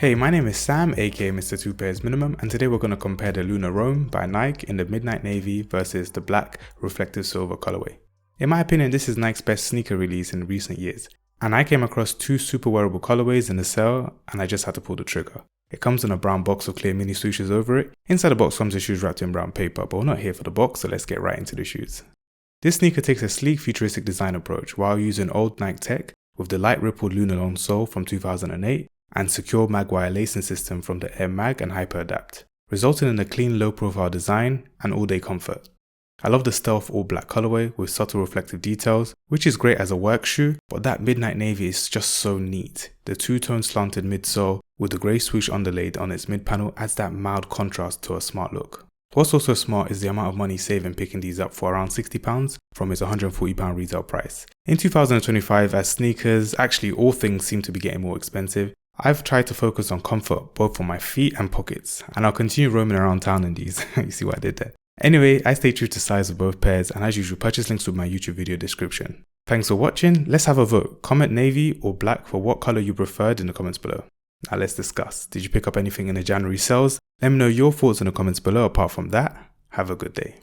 Hey, my name is Sam, aka Mr. Two Pairs Minimum, and today we're going to compare the Lunar by Nike in the midnight navy versus the black reflective silver colorway. In my opinion, this is Nike's best sneaker release in recent years, and I came across two super wearable colorways in the sale and I just had to pull the trigger. It comes in a brown box with clear mini swooshes over it. Inside the box comes the shoes wrapped in brown paper, but we're not here for the box, so let's get right into the shoes. This sneaker takes a sleek futuristic design approach while using old Nike tech with the light rippled Lunar long sole from 2008 and secure mag wire lacing system from the Air Mag and Hyper Adapt, resulting in a clean low profile design and all day comfort. I love the stealth all black colorway with subtle reflective details, which is great as a work shoe, but that midnight navy is just so neat. The two-tone slanted midsole with the grey swoosh underlaid on its mid panel adds that mild contrast to a smart look. What's also smart is the amount of money saved in picking these up for around £60 from its £140 retail price. In 2025, as sneakers, actually all things seem to be getting more expensive, I've tried to focus on comfort both for my feet and pockets, and I'll continue roaming around town in these. You see what I did there? Anyway, I stay true to size of both pairs, and as usual, purchase links with my YouTube video description. Thanks for watching. Let's have a vote. Comment navy or black for what color you preferred in the comments below. Now let's discuss. Did you pick up anything in the January sales? Let me know your thoughts in the comments below. Apart from that, have a good day.